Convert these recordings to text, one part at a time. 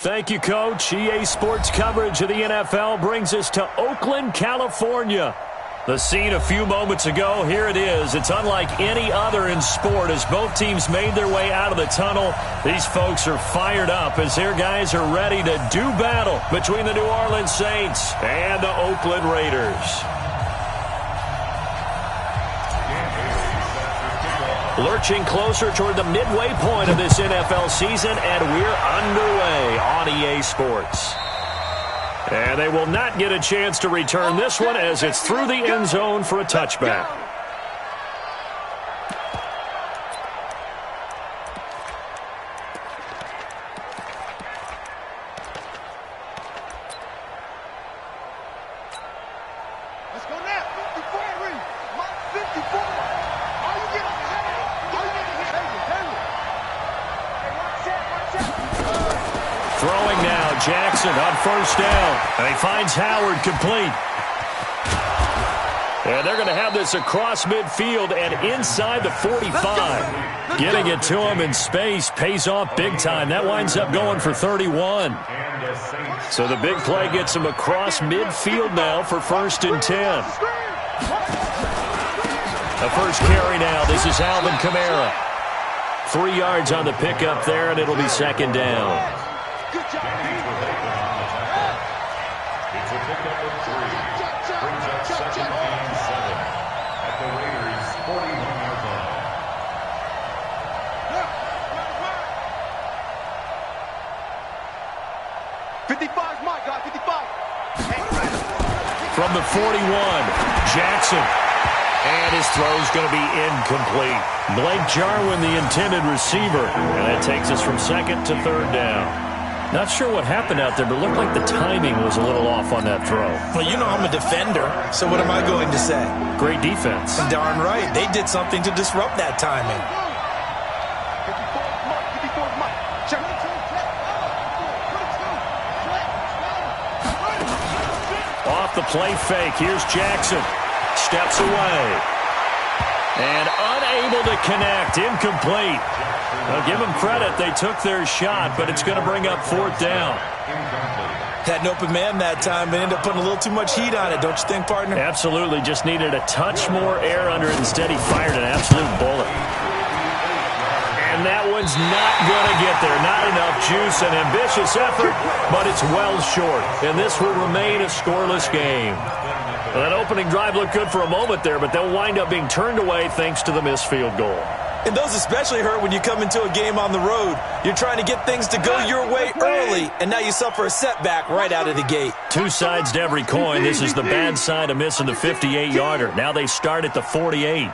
Thank you, Coach. EA Sports coverage of the NFL brings us to Oakland, California. The scene a few moments ago, here it is. It's unlike any other in sport as both teams made their way out of the tunnel. These folks are fired up as their guys are ready to do battle between the New Orleans Saints and the Oakland Raiders. Lurching closer toward the midway point of this NFL season, and we're underway on EA Sports. And they will not get a chance to return this one as it's through the end zone for a touchback. Let's go now. 54, Reed. 54. Are you getting hit? Are you getting hit? Hey, watch out. Throwing now, Jackson on first down. And he finds Howard complete. And they're going to have this across midfield and inside the 45. Getting it to him in space pays off big time. That winds up going for 31. So the big play gets him across midfield now for 1st and 10. The first carry now. This is Alvin Kamara. 3 yards on the pickup there, and it'll be 2nd down. Good job. It's a pickup of 3. Brings up 2nd and 7 at the Raiders' 41-yard line. My God, 55. From the 41, Jackson. And his throw's going to be incomplete. Blake Jarwin, the intended receiver. And that takes us from 2nd to 3rd down. Not sure what happened out there, but it looked like the timing was a little off on that throw. Well, you know I'm a defender, so what am I going to say? Great defense. Darn right. They did something to disrupt that timing. 54, Mike. Check. Off the play fake. Here's Jackson. Steps away. And unable to connect. Incomplete. Now, give them credit. They took their shot, but it's going to bring up 4th down. Had an open man that time, but ended up putting a little too much heat on it, don't you think, partner? Absolutely. Just needed a touch more air under it. Instead, he fired an absolute bullet. And that one's not going to get there. Not enough juice. An ambitious effort, but it's well short. And this will remain a scoreless game. Well, that opening drive looked good for a moment there, but they'll wind up being turned away thanks to the missed field goal. And those especially hurt when you come into a game on the road. You're trying to get things to go your way early, and now you suffer a setback right out of the gate. Two sides to every coin. This is the bad side of missing the 58-yarder. Now they start at the 48.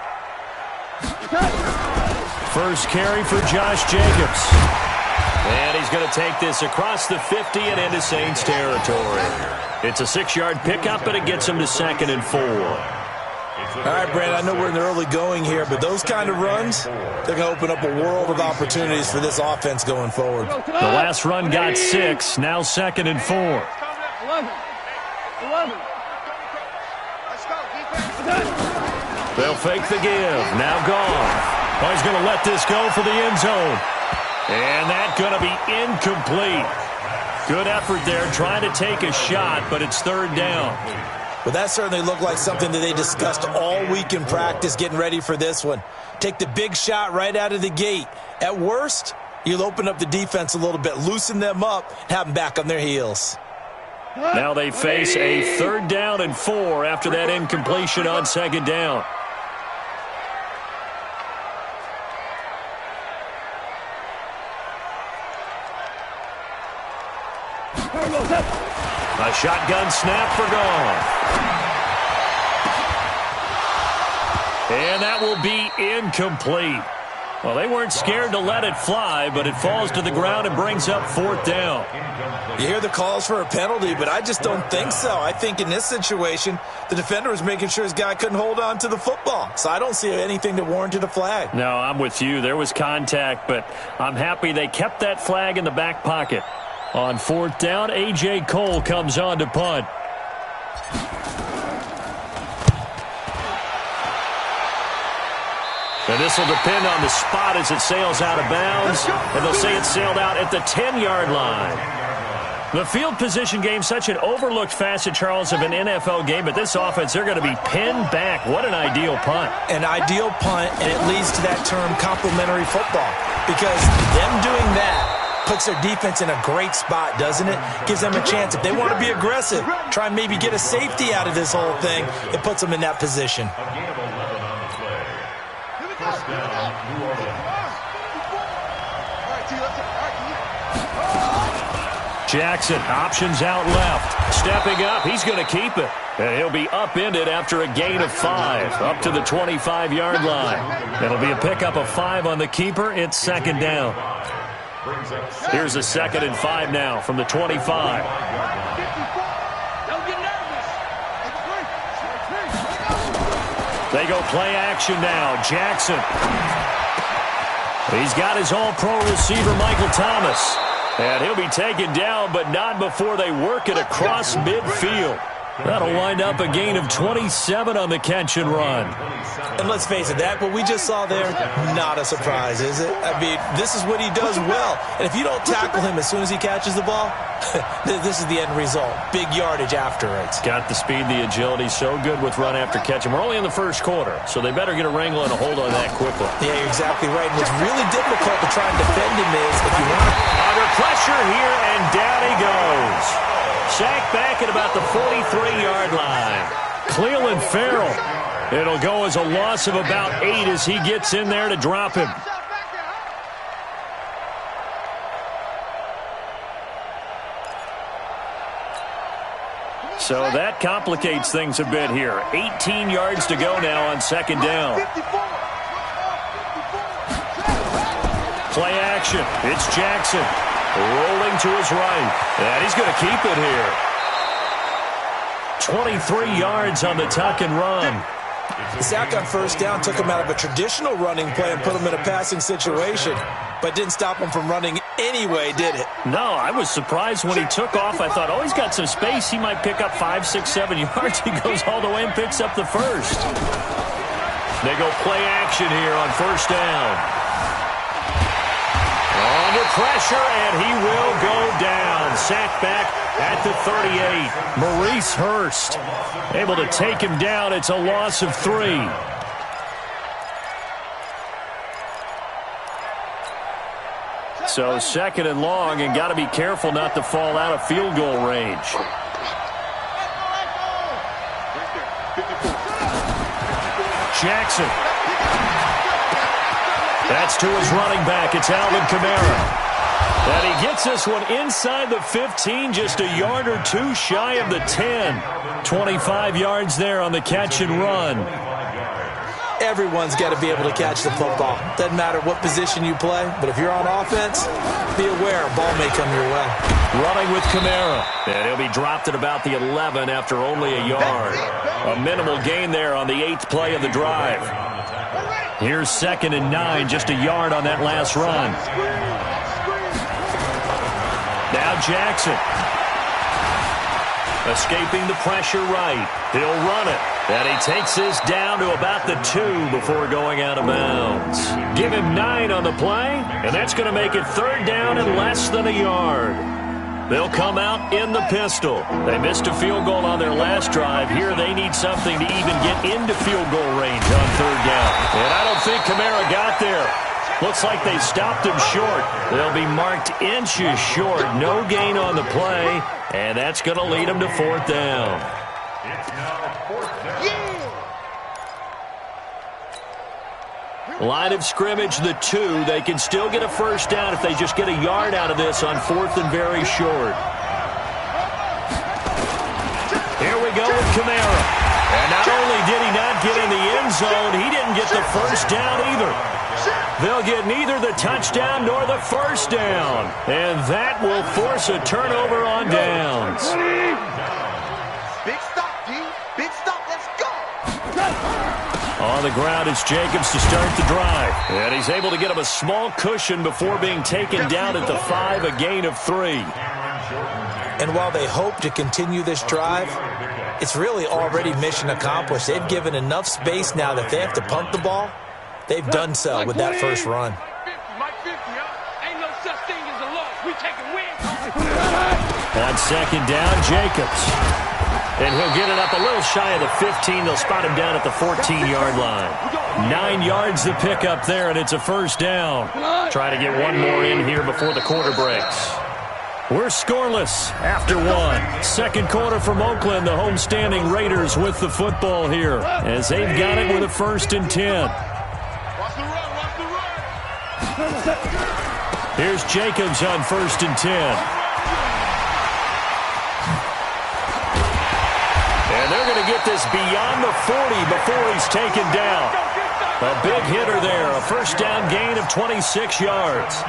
First carry for Josh Jacobs. And he's going to take this across the 50 and into Saints territory. It's a 6-yard pickup, but it gets him to 2nd and 4. All right, Brand, I know we're in the early going here, but those kind of runs, they're going to open up a world of opportunities for this offense going forward. The last run got 6, now 2nd and 4. 11. They'll fake the give, now gone. Oh, he's going to let this go for the end zone. And that's going to be incomplete. Good effort there, trying to take a shot, but it's 3rd down. But that certainly looked like something that they discussed all week in practice getting ready for this one. Take the big shot right out of the gate. At worst, you'll open up the defense a little bit, loosen them up, have them back on their heels. Now they face a 3rd down and 4 after that incompletion on 2nd down. A shotgun snap for Goff. And that will be incomplete. Well, they weren't scared to let it fly, but it falls to the ground and brings up 4th down. You hear the calls for a penalty, but I just don't think so. I think in this situation, the defender was making sure his guy couldn't hold on to the football. So I don't see anything that warranted a flag. No, I'm with you. There was contact, but I'm happy they kept that flag in the back pocket. On 4th down, A.J. Cole comes on to punt. And this will depend on the spot as it sails out of bounds. And they'll say it sailed out at the 10-yard line. The field position game, such an overlooked facet, Charles, of an NFL game, but this offense, they're going to be pinned back. What an ideal punt. An ideal punt, and it leads to that term complementary football, because them doing that puts their defense in a great spot, doesn't it? Gives them a chance. If they want to be aggressive, try and maybe get a safety out of this whole thing, it puts them in that position. A gain of 11 on the play. First down, New Orleans. Jackson, options out left. Stepping up, he's going to keep it. And he'll be upended after a gain of 5, up to the 25-yard line. It'll be a pickup of 5 on the keeper. It's second down. Here's a 2nd and 5 now from the 25. They go play action now. Jackson. He's got his all-pro receiver, Michael Thomas. And he'll be taken down, but not before they work it across midfield. That'll wind up a gain of 27 on the catch and run. And let's face it, that what we just saw there, not a surprise, is it? I mean, this is what he does well. And if you don't tackle him as soon as he catches the ball, this is the end result. Big yardage afterwards. Got the speed, the agility, so good with run after catch. And we're only in the first quarter, so they better get a wrangle and a hold on that quickly. Yeah, you're exactly right. And what's really difficult to try and defend him is if you want to... Under pressure here, and down he goes. Sacked back at about the 43-yard line. Cleveland Farrell. It'll go as a loss of about 8 as he gets in there to drop him. So that complicates things a bit here. 18 yards to go now on second down. Play action. It's Jackson. Rolling to his right. And he's going to keep it here. 23 yards on the tuck and run. The sack on first down took him out of a traditional running play and put him in a passing situation, but didn't stop him from running anyway, did it? No, I was surprised when he took off. I thought, oh, he's got some space. He might pick up 5, 6, 7 yards. He goes all the way and picks up the first. They go play action here on first down. Under pressure, and he will go down. Sacked back at the 38. Maurice Hurst able to take him down. It's a loss of 3. So second and long, and got to be careful not to fall out of field goal range. Jackson. That's to his running back. It's Alvin Kamara. And he gets this one inside the 15, just a yard or 2 shy of the 10. 25 yards there on the catch and run. Everyone's got to be able to catch the football. Doesn't matter what position you play, but if you're on offense, be aware a ball may come your way. Running with Kamara. And he'll be dropped at about the 11 after only a yard. A minimal gain there on the 8th play of the drive. Here's 2nd and 9, just a yard on that last run. Now Jackson. Escaping the pressure right. He'll run it. And he takes this down to about the 2 before going out of bounds. Give him 9 on the play, and that's going to make it 3rd down and less than a yard. They'll come out in the pistol. They missed a field goal on their last drive. Here they need something to even get into field goal range on 3rd down. And I don't think Kamara got there. Looks like they stopped him short. They'll be marked inches short. No gain on the play, and that's going to lead them to 4th down. It's now 4th down. Line of scrimmage, the 2. They can still get a first down if they just get a yard out of this on 4th and very short. Here we go with Kamara. And not only did he not get in the end zone, he didn't get the first down either. They'll get neither the touchdown nor the first down. And that will force a turnover on downs. Big stop, D. Big stop. Let's go. On the ground, it's Jacobs to start the drive. And he's able to get him a small cushion before being taken down at the 5, a gain of 3. And while they hope to continue this drive, it's really already mission accomplished. They've given enough space now that if they have to punt the ball, they've done so with that first run. 50, Mike 50, huh? Ain't no such thing as a loss. We taking wins. On second down, Jacobs. And he'll get it up a little shy of the 15. They'll spot him down at the 14-yard line. 9 yards to pick up there, and it's a first down. Try to get one more in here before the quarter breaks. We're scoreless after one. Second quarter from Oakland. The homestanding Raiders with the football here as they've got it with a 1st and 10. Here's Jacobs on 1st and 10. And they're going to get this beyond the 40 before he's taken down. A big hitter there. A first down gain of 26 yards.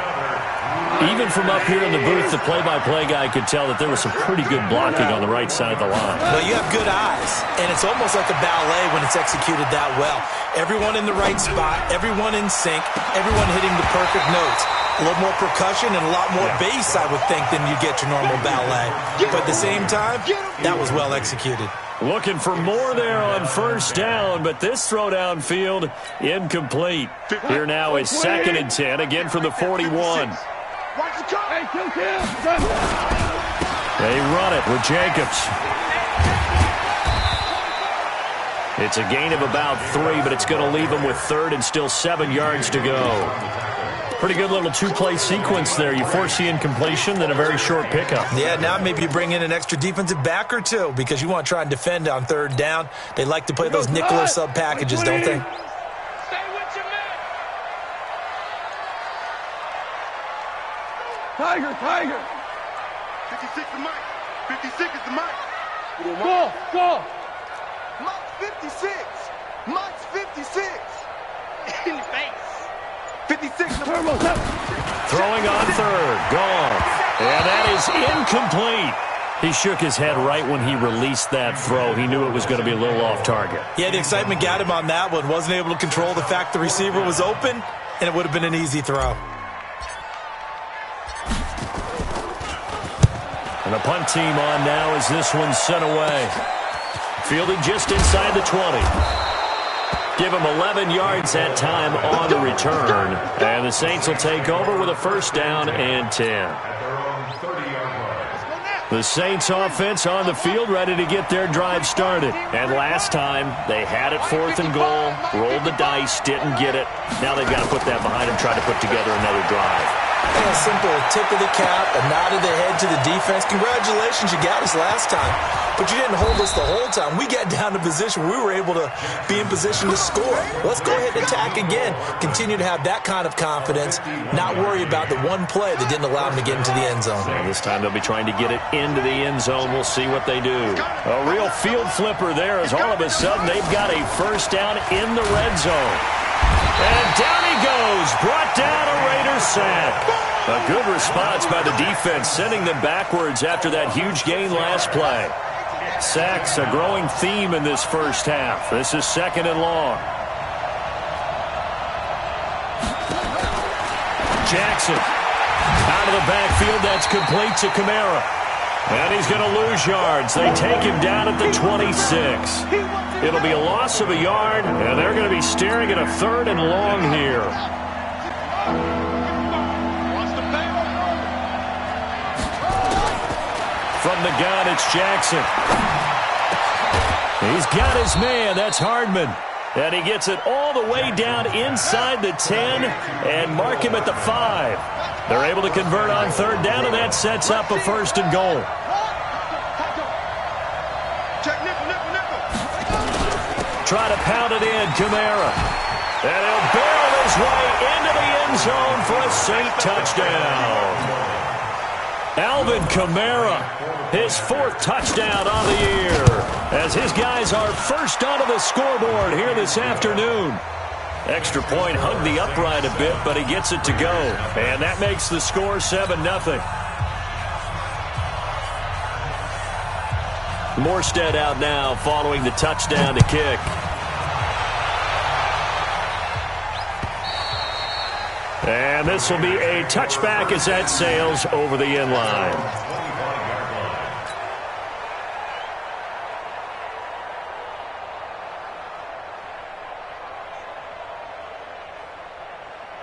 Even from up here in the booth, the play-by-play guy could tell that there was some pretty good blocking on the right side of the line. Well, you have good eyes, and it's almost like a ballet when it's executed that well. Everyone in the right spot, everyone in sync, everyone hitting the perfect notes. A little more percussion and a lot more bass, I would think, than you get your normal ballet. But at the same time, that was well executed. Looking for more there on first down, but this throw downfield incomplete. Here now is 2nd and 10, again from the 41. They run it with Jacobs. It's a gain of about 3, but it's going to leave them with 3rd and still 7 yards to go. Pretty good little two-play sequence there. You force the incompletion, then a very short pickup. Yeah, now maybe you bring in an extra defensive back or two because you want to try and defend on 3rd down. They like to play those nickel or sub packages, don't they? Tiger. 56 the mic. 56 is the mic. Go. Mike's 56. Mike's 56. In the face. 56. Throwing on 3rd. Gone. And that is incomplete. He shook his head right when he released that throw. He knew it was going to be a little off target. Yeah, the excitement got him on that one. Wasn't able to control the fact the receiver was open, and it would have been an easy throw. And the punt team on now as this one's sent away. Fielded just inside the 20. Give him 11 yards that time on the return. And the Saints will take over with a first down and 10. The Saints offense on the field ready to get their drive started. And last time they had it 4th and goal, rolled the dice, didn't get it. Now they've got to put that behind them, try to put together another drive. A simple tip of the cap, a nod of the head to the defense. Congratulations, you got us last time. But you didn't hold us the whole time. We got down to position where we were able to be in position to score. Let's go ahead and attack again. Continue to have that kind of confidence, not worry about the one play that didn't allow them to get into the end zone. And this time they'll be trying to get it into the end zone. We'll see what they do. A real field flipper there as all of a sudden they've got a first down in the red zone. And down he goes, brought down a Raiders sack. A good response by the defense, sending them backwards after that huge gain last play. Sacks, a growing theme in this first half. This is 2nd and long. Jackson out of the backfield. That's complete to Kamara. And he's going to lose yards. They take him down at the 26. It'll be a loss of a yard, and they're going to be staring at a 3rd and long here. From the gun, it's Jackson. He's got his man. That's Hardman. And he gets it all the way down inside the 10 and mark him at the 5. They're able to convert on 3rd down, and that sets up a 1st and goal. Try to pound it in, Kamara. And he'll barrel his way into the end zone for a Saint touchdown. Alvin Kamara, his 4th touchdown on the year, as his guys are first onto the scoreboard here this afternoon. Extra point hugged the upright a bit, but he gets it to go. And that makes the score 7-0. Morstead out now following the touchdown to kick. And this will be a touchback as that sails over the end line.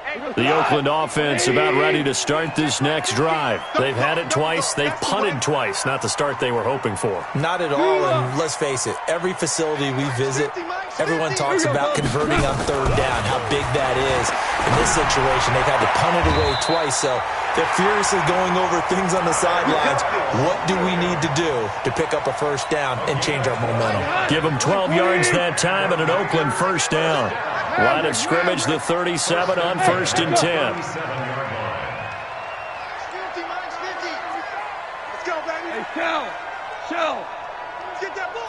Hey, The Oakland offense about ready to start this next drive. They've had it twice. They've punted twice. Not the start they were hoping for. Not at all, and let's face it, every facility we visit, everyone talks about converting on third down, how big that is. In this situation, they've had to punt it away twice, so they're furiously going over things on the sidelines. What do we need to do to pick up a first down and change our momentum? Give them 12 yards that time and an Oakland first down. Line of scrimmage, the 37 on 1st and 10. Let's go, baby. Hey, Shell. Get that ball.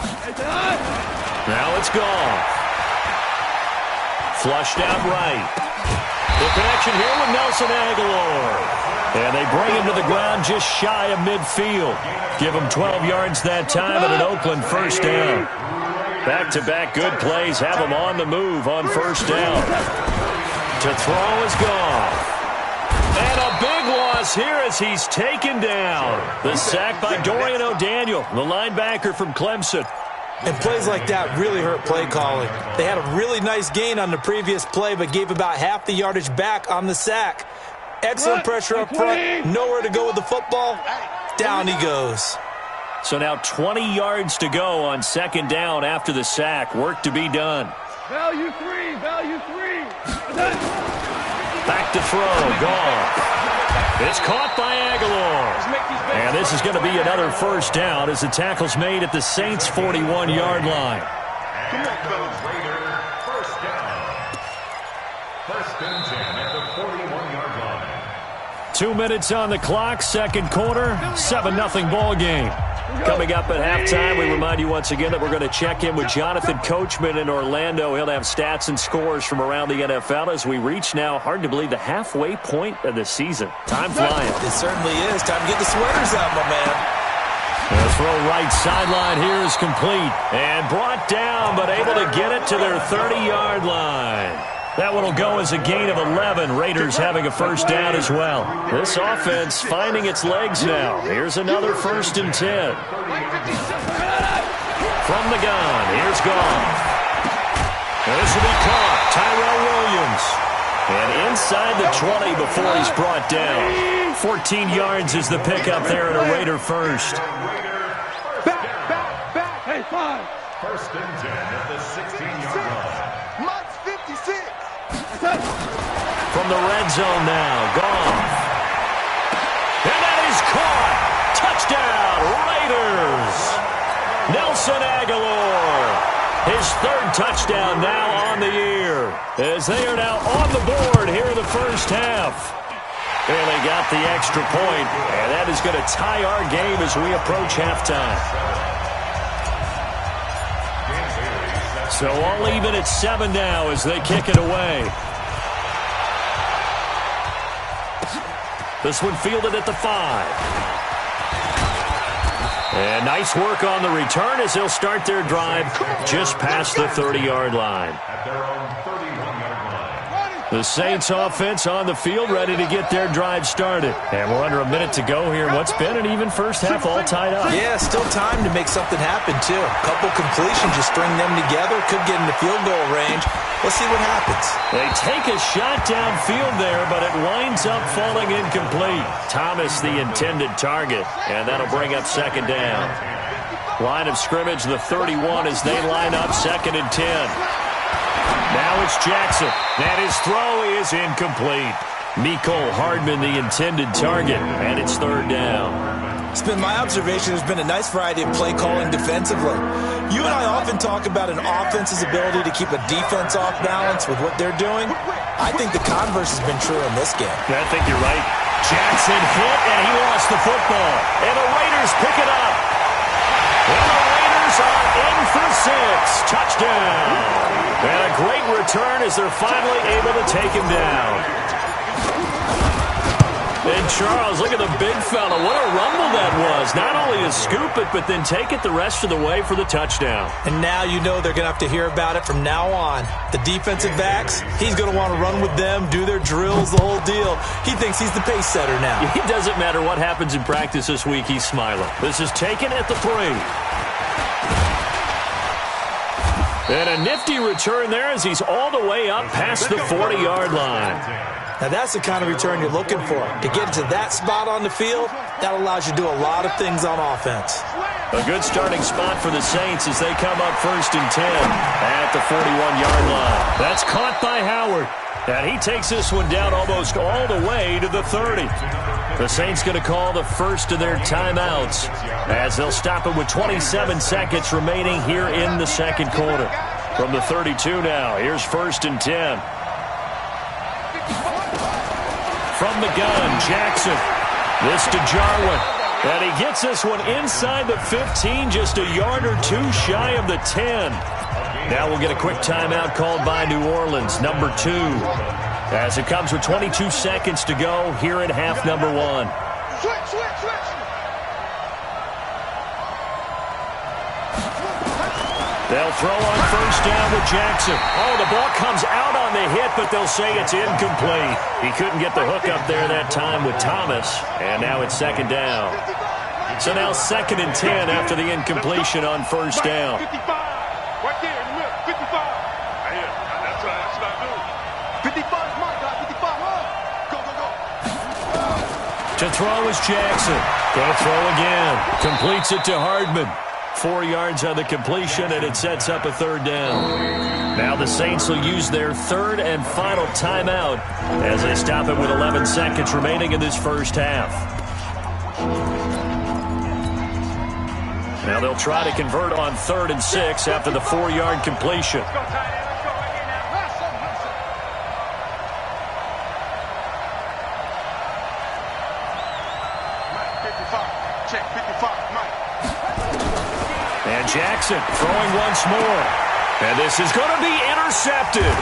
Now it's gone. Flushed out right. The connection here with Nelson Aguilar. And they bring him to the ground just shy of midfield. Give him 12 yards that time and an Oakland first down. Back-to-back good plays have him on the move on first down. To throw is gone. And a big loss here as he's taken down. The sack by Dorian O'Daniel, the linebacker from Clemson. And plays like that really hurt play calling. They had a really nice gain on the previous play, but gave about half the yardage back on the sack. Excellent pressure up front. Nowhere to go with the football. Down he goes. So now 20 yards to go on second down after the sack. Work to be done. Value three. Back to throw. Gone. It's caught by Aguilar. And this is going to be another first down as the tackle's made at the Saints' 41-yard line. And the Raider first down. 1st and 10 at the 41-yard line. 2 minutes on the clock, second quarter, 7-0 ball game. Coming up at halftime, we remind you once again that we're going to check in with Jonathan Coachman in Orlando. He'll have stats and scores from around the NFL as we reach now, hard to believe, the halfway point of the season. Time flying. It certainly is. Time to get the sweaters out, my man. The throw right sideline here is complete. And brought down, but able to get it to their 30-yard line. That one will go as a gain of 11. Raiders having a first down as well. This offense finding its legs now. Here's another 1st and 10. From the gun, here's Goff. This will be caught. Tyrell Williams. And inside the 20 before he's brought down. 14 yards is the pickup there at a Raider first. Back. Hey, 5. 1st and 10 at the 16-yard line. Mike's 56. From the red zone now, Goff. And that is caught. Touchdown, Raiders. Nelson Aguilar. His 3rd touchdown now on the year. As they are now on the board here in the first half. And they got the extra point. And that is going to tie our game as we approach halftime. So all even at 7 now as they kick it away. This one fielded at the 5. And nice work on the return as they'll start their drive just past the 30-yard line. At their own 31-yard line. The Saints offense on the field ready to get their drive started. And we're under a minute to go here. What's been an even first half all tied up. Yeah, still time to make something happen, too. A couple completions, just string them together. Could get into field goal range. Let's see what happens. They take a shot downfield there, but it winds up falling incomplete. Thomas the intended target, and that'll bring up second down. Line of scrimmage, the 31 as they line up 2nd and 10. Now it's Jackson, and his throw is incomplete. Mecole Hardman the intended target, and it's 3rd down. It's been my observation there's been a nice variety of play calling defensively. You and I often talk about an offense's ability to keep a defense off balance with what they're doing. I think the converse has been true in this game. I think you're right. Jackson hit, and he lost the football. And the Raiders pick it up. And the Raiders are in for 6. Touchdown. And a great return as they're finally able to take him down. And Charles, look at the big fella. What a rumble that was. Not only to scoop it, but then take it the rest of the way for the touchdown. And now you know they're going to have to hear about it from now on. The defensive backs, he's going to want to run with them, do their drills, the whole deal. He thinks he's the pace setter now. It doesn't matter what happens in practice this week. He's smiling. This is taken at the 3. And a nifty return there as he's all the way up past the 40-yard line. Now, that's the kind of return you're looking for. To get to that spot on the field, that allows you to do a lot of things on offense. A good starting spot for the Saints as they come up 1st and 10 at the 41-yard line. That's caught by Howard. And he takes this one down almost all the way to the 30. The Saints going to call the first of their timeouts as they'll stop it with 27 seconds remaining here in the second quarter. From the 32 now, here's 1st and 10. From the gun, Jackson. This to Jarwin. And he gets this one inside the 15, just a yard or two shy of the 10. Now we'll get a quick timeout called by New Orleans, number 2. As it comes with 22 seconds to go here at half number 1. Switch. They'll throw on 1st down with Jackson. Oh, the ball comes out on the hit, but they'll say it's incomplete. He couldn't get the hook up there that time with Thomas, and now it's 2nd down. So now 2nd and 10 after the incompletion on 1st down. 55. Right there in the middle. 55. That's what I do. 55 is my guy. 55. Go. To throw is Jackson. Gonna throw again. Completes it to Hardman. 4 yards on the completion, and it sets up a 3rd down. Now the Saints will use their 3rd and final timeout as they stop it with 11 seconds remaining in this first half. Now they'll try to convert on 3rd and 6 after the 4-yard completion. And Jackson throwing once more. And this is going to be intercepted.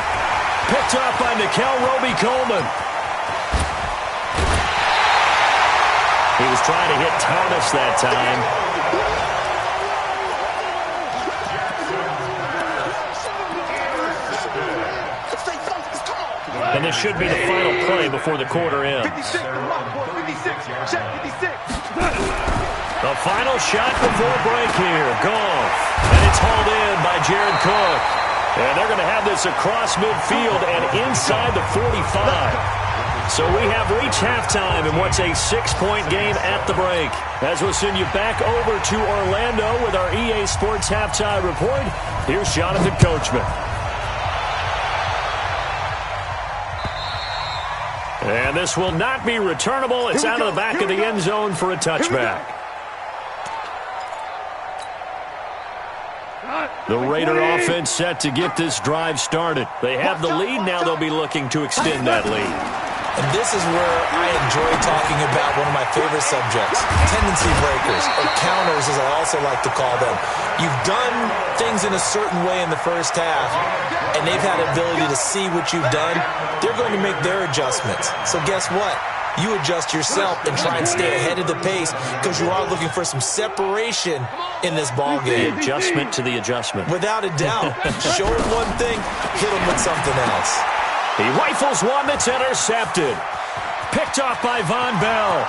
Picked up by Nikel Roby-Coleman. He was trying to hit Thomas that time. And this should be the final play before the quarter ends. 56. Check 56. The final shot before break here. Goff. And it's hauled in by Jared Cook. And they're going to have this across midfield and inside the 45. So we have reached halftime in what's a 6-point game at the break. As we'll send you back over to Orlando with our EA Sports Halftime Report, here's Jonathan Coachman. And this will not be returnable. It's out of the back of the end zone for a touchback. The Raider offense set to get this drive started. They have the lead. Now they'll be looking to extend that lead. And this is where I enjoy talking about one of my favorite subjects, tendency breakers, or counters as I also like to call them. You've done things in a certain way in the first half, and they've had the ability to see what you've done. They're going to make their adjustments. So guess what? You adjust yourself and try and stay ahead of the pace because you are looking for some separation in this ball game. The adjustment to the adjustment. Without a doubt. Show them one thing, hit them with something else. He rifles one that's intercepted. Picked off by Von Bell.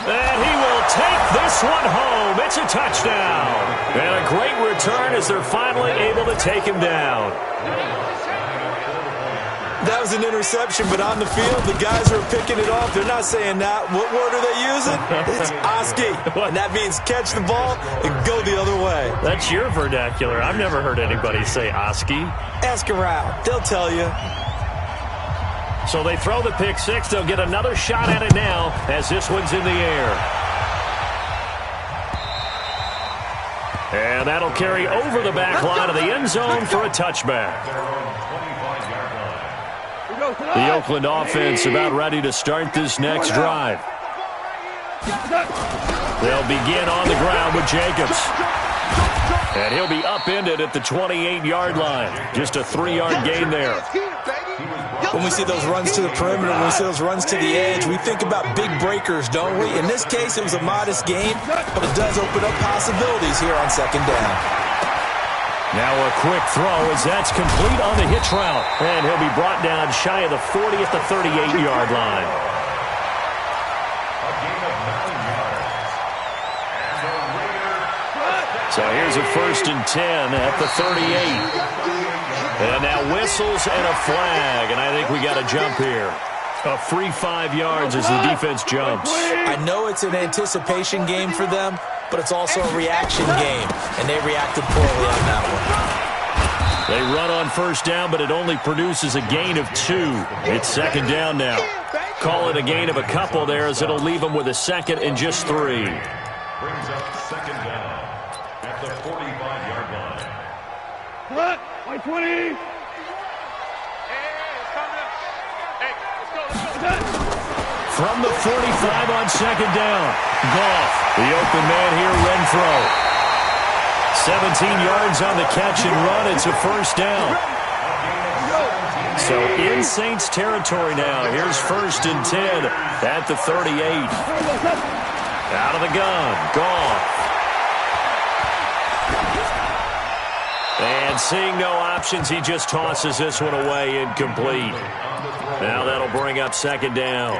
And he will take this one home. It's a touchdown. And a great return as they're finally able to take him down. That was an interception, but on the field, the guys who are picking it off, they're not saying that. What word are they using? It's Oski. And that means catch the ball and go the other way. That's your vernacular. I've never heard anybody say Oski. Ask around. They'll tell you. So they throw the pick six. They'll get another shot at it now as this one's in the air. And that'll carry over the back line of the end zone for a touchback. The Oakland offense about ready to start this next drive. They'll begin on the ground with Jacobs. And he'll be upended at the 28-yard line. Just a 3-yard gain there. When we see those runs to the perimeter, when we see those runs to the edge, we think about big breakers, don't we? In this case, it was a modest gain, but it does open up possibilities here on second down. Now a quick throw as that's complete on the hitch route. And he'll be brought down shy of the 40 at the 38-yard line. So So here's a 1st and 10 at the 38. And now whistles and a flag, and I think we got a jump here. A free 5 yards as the defense jumps. I know it's an anticipation game for them, but it's also a reaction game, and they reacted poorly on that one. They run on 1st down, but it only produces a gain of 2. It's 2nd down now. Call it a gain of a couple there, as it'll leave them with a 2nd and just 3. Brings up 2nd down at the 45-yard line. What? 20. From the 45 on 2nd down. Goff, the open man here, Renfro. 17 yards on the catch and run. It's a 1st down. So in Saints territory now. Here's 1st and 10 at the 38. Out of the gun. Goff. And seeing no options, he just tosses this one away, incomplete. Now that'll bring up 2nd down.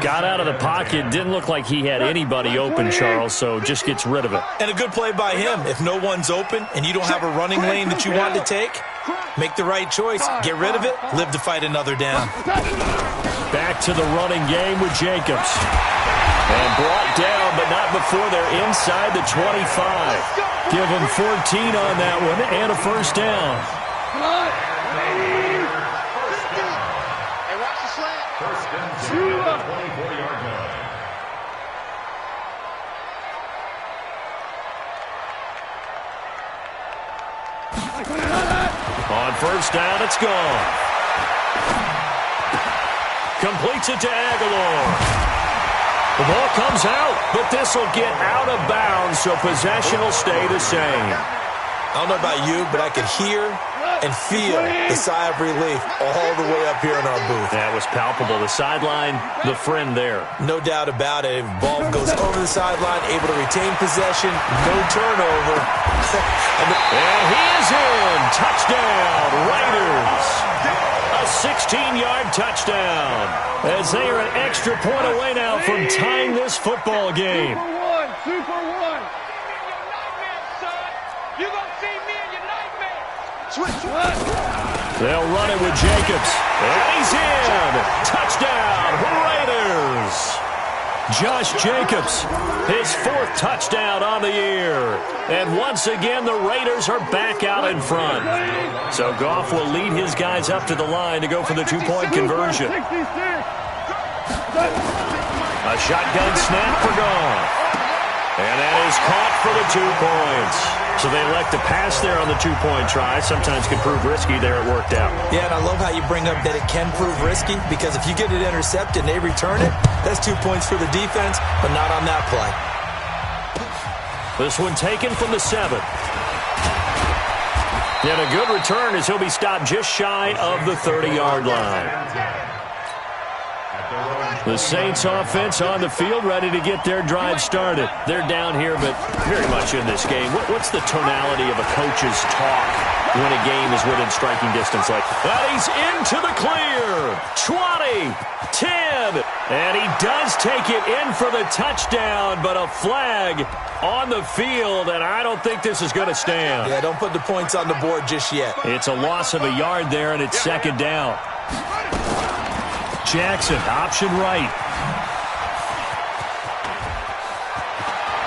Got out of the pocket. Didn't look like he had anybody open, Charles, so just gets rid of it. And a good play by him. If no one's open and you don't have a running lane that you want to take, make the right choice. Get rid of it. Live to fight another down. Back to the running game with Jacobs. And brought down, but not before they're inside the 25. Give them 14 on that one and a 1st down. Come on. Hey, watch the slant. 1st and 10 at the 24-yard line. On 1st down, it's gone. Completes it to Aguilar. The ball comes out, but this will get out of bounds, so possession will stay the same. I don't know about you, but I could hear and feel the sigh of relief all the way up here in our booth. That was palpable. The sideline, the friend there. No doubt about it. Ball goes over the sideline, able to retain possession, no turnover. And he is in. Touchdown, Raiders. A 16-yard touchdown. As they are an extra point away now from tying this football game. Super one. You gonna see me in your nightmare. Switch. They'll run it with Jacobs. And he's in. Touchdown, Raiders. Josh Jacobs, his 4th touchdown on the year. And once again, the Raiders are back out in front. So Goff will lead his guys up to the line to go for the 2-point conversion. A shotgun snap for Goff. And that is caught for the 2 points. So they elect to pass there on the 2-point try. Sometimes can prove risky. There it worked out. Yeah, and I love how you bring up that it can prove risky, because if you get it intercepted and they return it, that's 2 points for the defense, but not on that play. This one taken from the 7. And a good return as he'll be stopped just shy of the 30-yard line. The Saints offense on the field, ready to get their drive started. They're down here, but very much in this game. What's the tonality of a coach's talk when a game is within striking distance like that? He's into the clear. 20, 10, and he does take it in for the touchdown, but a flag on the field, and I don't think this is going to stand. Yeah, don't put the points on the board just yet. It's a loss of a yard there, and it's 2nd down. Jackson, option right.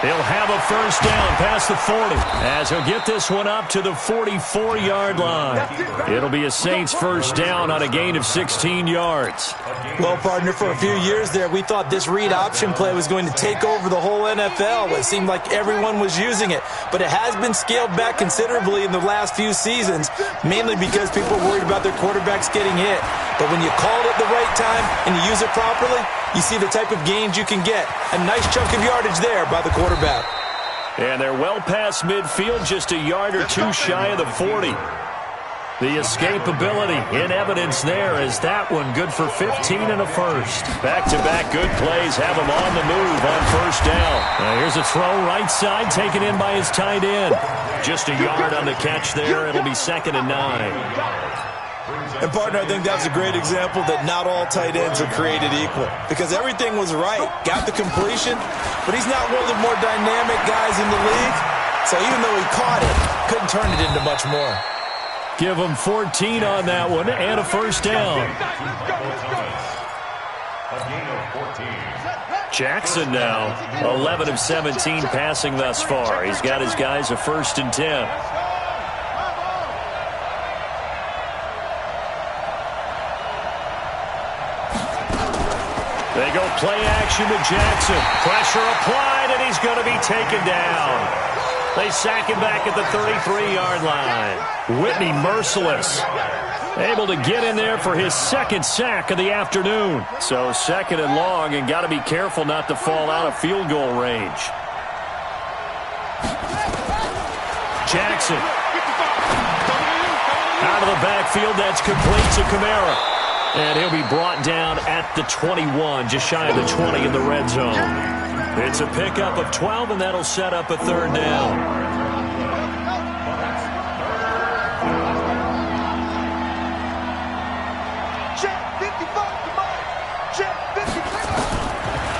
He'll have a 1st down past the 40 as he'll get this one up to the 44-yard line. It'll be a Saints 1st down on a gain of 16 yards. Well, partner, for a few years there, we thought this read option play was going to take over the whole NFL. It seemed like everyone was using it, but it has been scaled back considerably in the last few seasons, mainly because people are worried about their quarterbacks getting hit. But when you call it at the right time and you use it properly, you see the type of gains you can get. A nice chunk of yardage there by the quarterback. And they're well past midfield, just a yard or 2 shy of the 40. The escapability in evidence there as that one good for 15 and a 1st. Back-to-back good plays have him on the move on 1st down. Now here's a throw right side taken in by his tight end. Just a yard on the catch there. It'll be 2nd and 9. And, partner, I think that's a great example that not all tight ends are created equal, because everything was right. Got the completion, but he's not one of the more dynamic guys in the league. So even though he caught it, couldn't turn it into much more. Give him 14 on that one and a first down. Jackson now 11 of 17 passing thus far. He's got his guys a 1st and 10. They go play action to Jackson. Pressure applied, and he's going to be taken down. They sack him back at the 33-yard line. Whitney merciless. Able to get in there for his 2nd sack of the afternoon. So 2nd and long, and got to be careful not to fall out of field goal range. Jackson. Out of the backfield, that's complete to Kamara. And he'll be brought down at the 21, just shy of the 20 in the red zone. It's a pickup of 12, and that'll set up a 3rd down.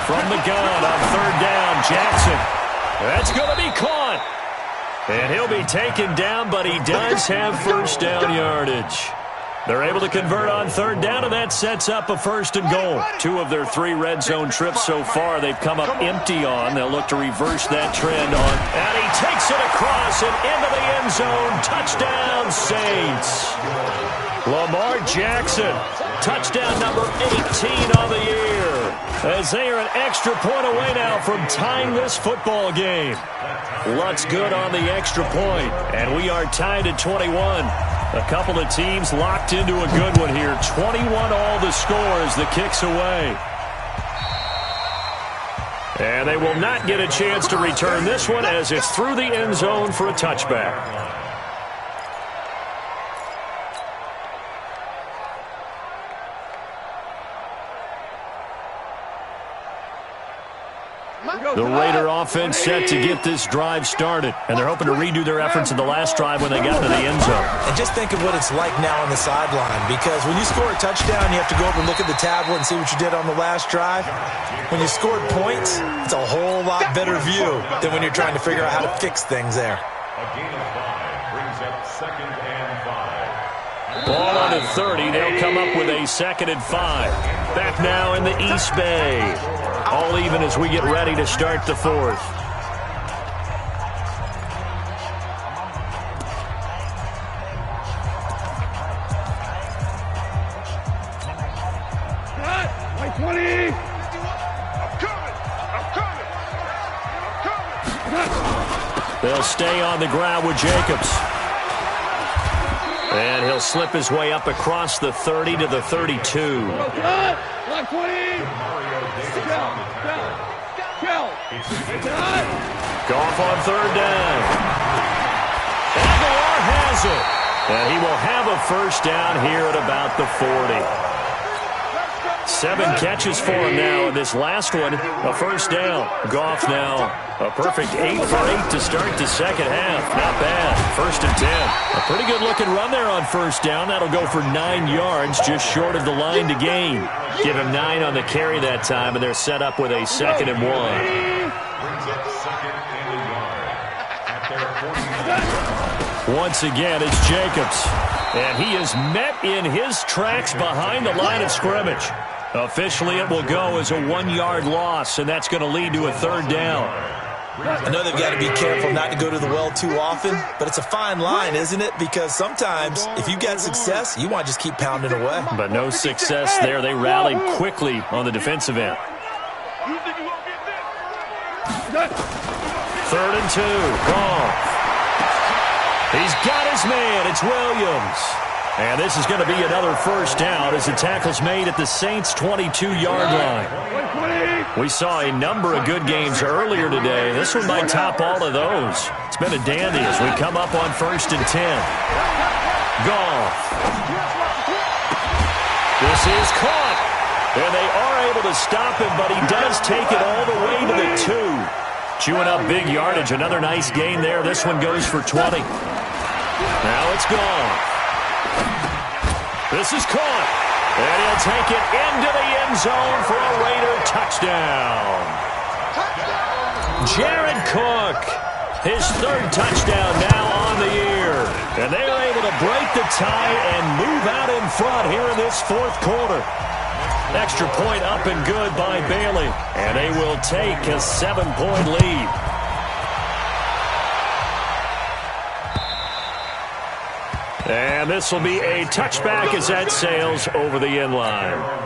From the gun on 3rd down, Jackson. That's going to be caught. And he'll be taken down, but he does have 1st down yardage. They're able to convert on 3rd down, and that sets up a 1st and goal. 2 of their 3 red zone trips so far they've come up empty on. They'll look to reverse that trend on. And he takes it across and into the end zone. Touchdown, Saints. Lamar Jackson, touchdown number 18 on the year. As they are an extra point away now from tying this football game. Lutz good on the extra point, and we are tied at 21. A couple of teams locked into a good one here. 21 all the score as the kick's away. And they will not get a chance to return this one as it's through the end zone for a touchback. The Raider offense set to get this drive started, and they're hoping to redo their efforts in the last drive when they got to the end zone. And just think of what it's like now on the sideline, because when you score a touchdown, you have to go over and look at the tablet and see what you did on the last drive. When you scored points, it's a whole lot better view than when you're trying to figure out how to fix things there. A gain of 5 brings up 2nd and 5. Ball on at 30. They'll come up with a 2nd and 5. Back now in the East Bay. All even as we get ready to start the 4th. They'll stay on the ground with Jacobs. And he'll slip his way up across the 30 to the 32. Goff on 3rd down. Aguilar has it. And he will have a 1st down here at about the 40. 7 catches for him now, and this last one, a 1st down. Goff now, a perfect 8 for 8 to start the 2nd half. Not bad. 1st and 10. A pretty good-looking run there on 1st down. That'll go for 9 yards, just short of the line to gain. Give him 9 on the carry that time, and they're set up with a 2nd and 1. Brings up 2nd and a yard at their 40. Once again, it's Jacobs. And he is met in his tracks behind the line of scrimmage. Officially, it will go as a 1-yard loss, and that's going to lead to a 3rd down. I know they've got to be careful not to go to the well too often, but it's a fine line, isn't it? Because sometimes, if you got success, you want to just keep pounding away. But no success there. They rallied quickly on the defensive end. 3rd and 2. Goff. He's got his man. It's Williams. And this is going to be another 1st down as the tackle's made at the Saints' 22-yard line. We saw a number of good games earlier today. This one might top all of those. It's been a dandy as we come up on 1st and 10. Goff. This is caught. And they are able to stop him, but he does take it all the way to the 2. Chewing up big yardage. Another nice gain there. This one goes for 20. Now it's gone. This is caught. And he'll take it into the end zone for a Raider touchdown. Jared Cook. His third touchdown now on the year. And they are able to break the tie and move out in front here in this fourth quarter. Extra point up and good by Bailey. And they will take a 7-point lead. And this will be a touchback as that sails over the end line.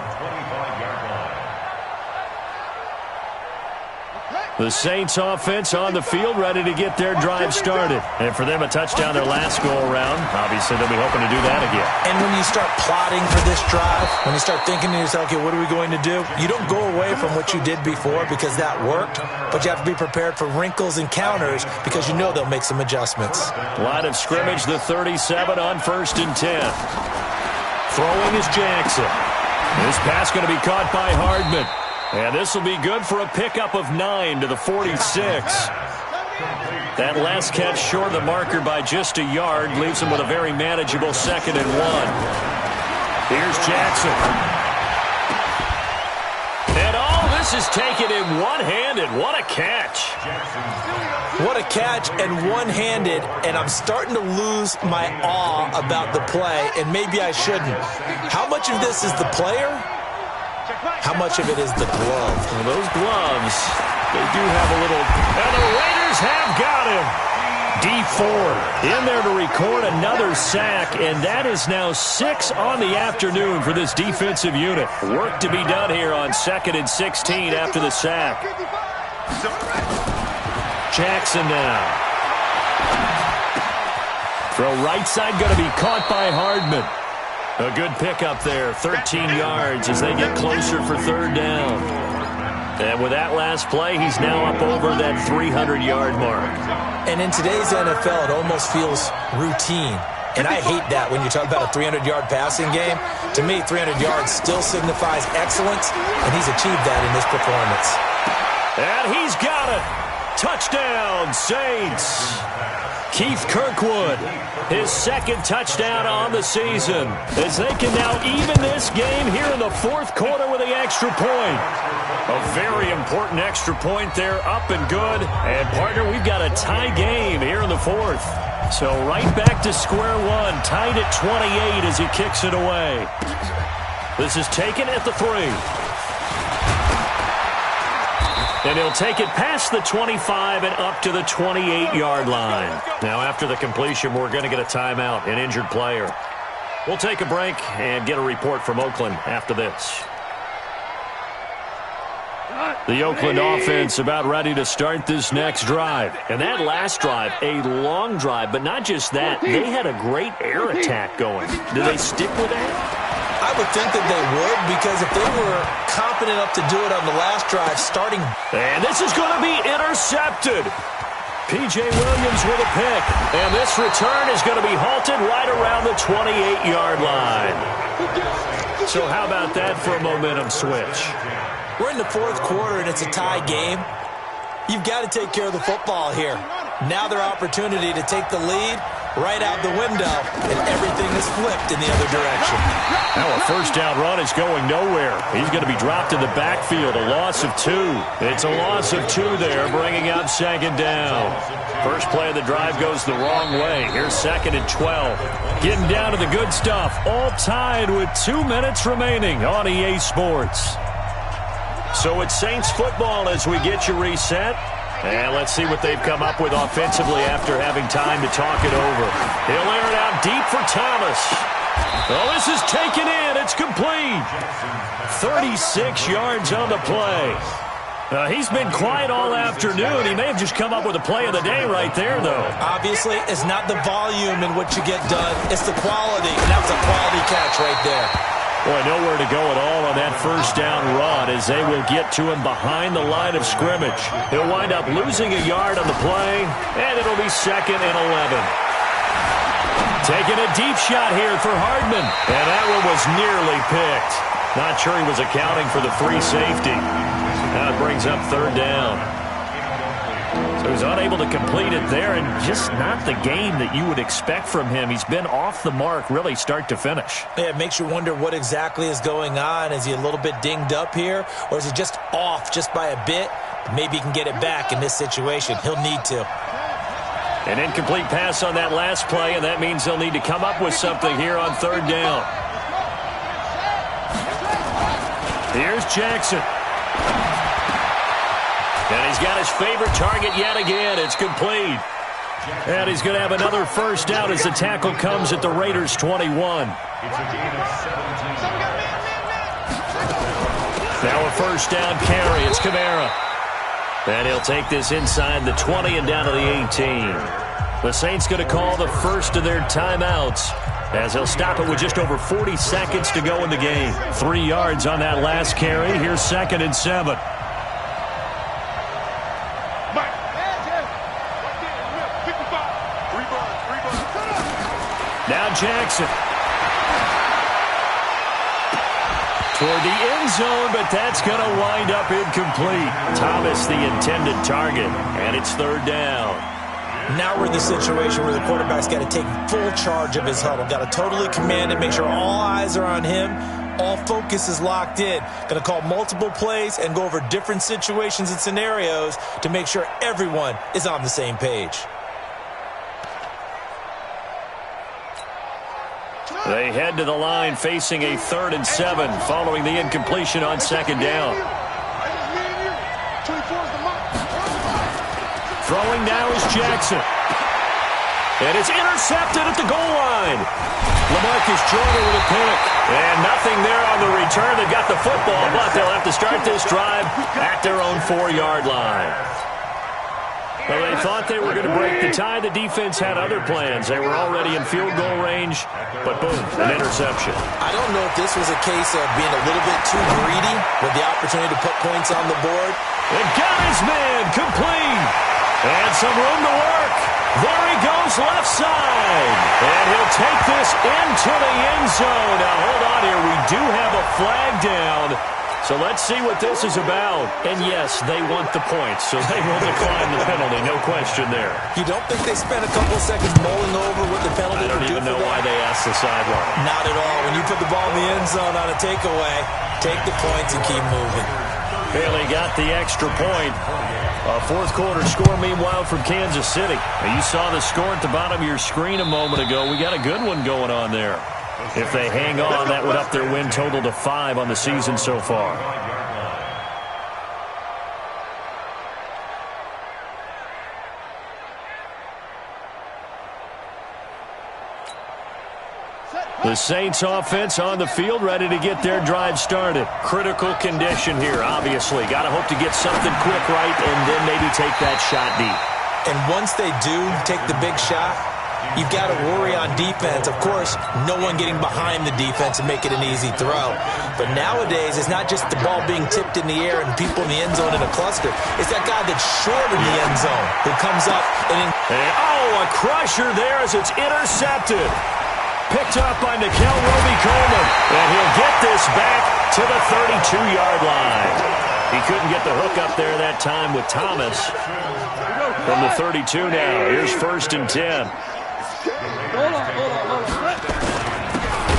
The Saints offense on the field ready to get their drive started. And for them, a touchdown their last go-around. Obviously, they'll be hoping to do that again. And when you start plotting for this drive, when you start thinking to yourself, okay, what are we going to do? You don't go away from what you did before because that worked, but you have to be prepared for wrinkles and counters because you know they'll make some adjustments. Line of scrimmage, the 37 on 1st and 10. Throwing is Jackson. This pass going to be caught by Hardman. And this will be good for a pickup of 9 to the 46. That last catch short of the marker by just a yard leaves him with a very manageable 2nd and 1. Here's Jackson. And all this is taken in one-handed. What a catch. What a catch and one-handed, and I'm starting to lose my awe about the play, and maybe I shouldn't. How much of this is the player? How much of it is the glove? Well, those gloves, they do have a little... And the Raiders have got him. Dee Ford in there to record another sack, and that is now 6 on the afternoon for this defensive unit. Work to be done here on 2nd and 16 after the sack. Jackson now. Throw right side going to be caught by Hardman. A good pickup there, 13 yards as they get closer for 3rd down. And with that last play, he's now up over that 300-yard mark. And in today's NFL, it almost feels routine. And I hate that when you talk about a 300-yard passing game. To me, 300 yards still signifies excellence, and he's achieved that in this performance. And he's got it. Touchdown, Saints. Keith Kirkwood, his 2nd touchdown on the season, as they can now even this game here in the 4th quarter with the extra point. A very important extra point there, up and good. And, partner, we've got a tie game here in the 4th. So right back to square one, tied at 28 as he kicks it away. This is taken at the 3. And he'll take it past the 25 and up to the 28-yard line. Now, after the completion, we're going to get a timeout, an injured player. We'll take a break and get a report from Oakland after this. The Oakland offense about ready to start this next drive. And that last drive, a long drive, but not just that. They had a great air attack going. Do they stick with that? I would think that they would, because if they were confident enough to do it on the last drive, starting... And this is going to be intercepted. P.J. Williams with a pick. And this return is going to be halted right around the 28-yard line. So how about that for a momentum switch? We're in the 4th quarter, and it's a tie game. You've got to take care of the football here. Now their opportunity to take the lead right out the window, and everything is flipped in the other direction. Now a 1st down run is going nowhere. He's going to be dropped in the backfield, a loss of 2. It's a loss of 2 there, bringing up 2nd down. First play of the drive goes the wrong way. Here's 2nd and 12. Getting down to the good stuff, all tied with 2 minutes remaining on EA Sports. So it's Saints football as we get you reset. And let's see what they've come up with offensively after having time to talk it over. He'll air it out deep for Thomas. Oh, this is taken in. It's complete. 36 yards on the play. He's been quiet all afternoon. He may have just come up with a play of the day right there, though. Obviously, it's not the volume in what you get done. It's the quality, and that was a quality catch right there. Boy, nowhere to go at all on that 1st down run as they will get to him behind the line of scrimmage. He'll wind up losing a yard on the play, and it'll be 2nd and 11. Taking a deep shot here for Hardman, and that one was nearly picked. Not sure he was accounting for the free safety. Now it brings up 3rd down. So he's unable to complete it there, and just not the game that you would expect from him. He's been off the mark really start to finish. Yeah, it makes you wonder what exactly is going on. Is he a little bit dinged up here, or is he just off just by a bit? Maybe he can get it back in this situation. He'll need to. An incomplete pass on that last play, and that means they'll need to come up with something here on third down. Here's Jackson. And he's got his favorite target yet again. It's complete. And he's going to have another first down as the tackle comes at the Raiders' 21. It's a gain of 17. Now a first down carry. It's Kamara. And he'll take this inside the 20 and down to the 18. The Saints going to call the first of their timeouts as they'll stop it with just over 40 seconds to go in the game. 3 yards on that last carry. Here's 2nd and 7. Now Jackson. Toward the end zone, but that's going to wind up incomplete. Thomas, the intended target, and it's third down. Now we're in the situation where the quarterback's got to take full charge of his huddle. Got to totally command it, make sure all eyes are on him. All focus is locked in. Going to call multiple plays and go over different situations and scenarios to make sure everyone is on the same page. They head to the line facing a 3rd and 7 following the incompletion on 2nd down. Throwing now is Jackson. And it's intercepted at the goal line. LaMarcus Joyner with a pick. And nothing there on the return. They got the football, but they'll have to start this drive at their own 4-yard line. Well, they thought they were going to break the tie. The defense had other plans. They were already in field goal range, but boom, an interception. I don't know if this was a case of being a little bit too greedy with the opportunity to put points on the board. And got his man complete. And some room to work. There he goes left side. And he'll take this into the end zone. Now, hold on here. We do have a flag down. So let's see what this is about. And yes, they want the points, so they will decline the penalty. No question there. You don't think they spent a couple seconds mulling over what the penalty I don't would do even for know them? why they asked the sideline. Not at all. When you put the ball in the end zone on a takeaway, take the points and keep moving. Bailey got the extra point. A fourth quarter score, meanwhile, from Kansas City. Now, you saw the score at the bottom of your screen a moment ago. We got a good one going on there. If they hang on, that would up their win total to 5 on the season so far. The Saints offense on the field, ready to get their drive started. Critical condition here, obviously. Got to hope to get something quick right and then maybe take that shot deep. And once they do take the big shot, you've got to worry on defense. Of course, no one getting behind the defense and make it an easy throw. But nowadays, it's not just the ball being tipped in the air and people in the end zone in a cluster. It's that guy that's short in the end zone who comes up and a crusher there as it's intercepted. Picked up by Nickel Roby-Coleman. And he'll get this back to the 32-yard line. He couldn't get the hook up there that time with Thomas. From the 32 now. Here's 1st and 10.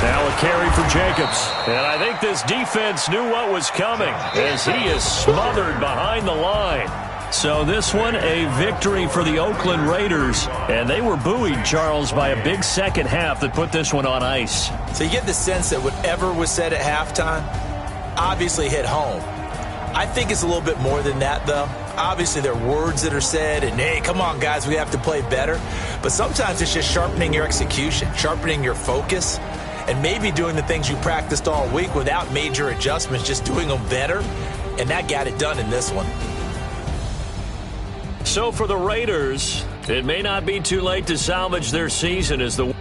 Now a carry for Jacobs. And I think this defense knew what was coming as he is smothered behind the line. So this one, a victory for the Oakland Raiders. And they were buoyed, Charles, by a big second half that put this one on ice. So you get the sense that whatever was said at halftime obviously hit home. I think it's a little bit more than that, though. Obviously, there are words that are said, and, hey, come on, guys, we have to play better. But sometimes it's just sharpening your execution, sharpening your focus, and maybe doing the things you practiced all week without major adjustments, just doing them better. And that got it done in this one. So for the Raiders, it may not be too late to salvage their season as the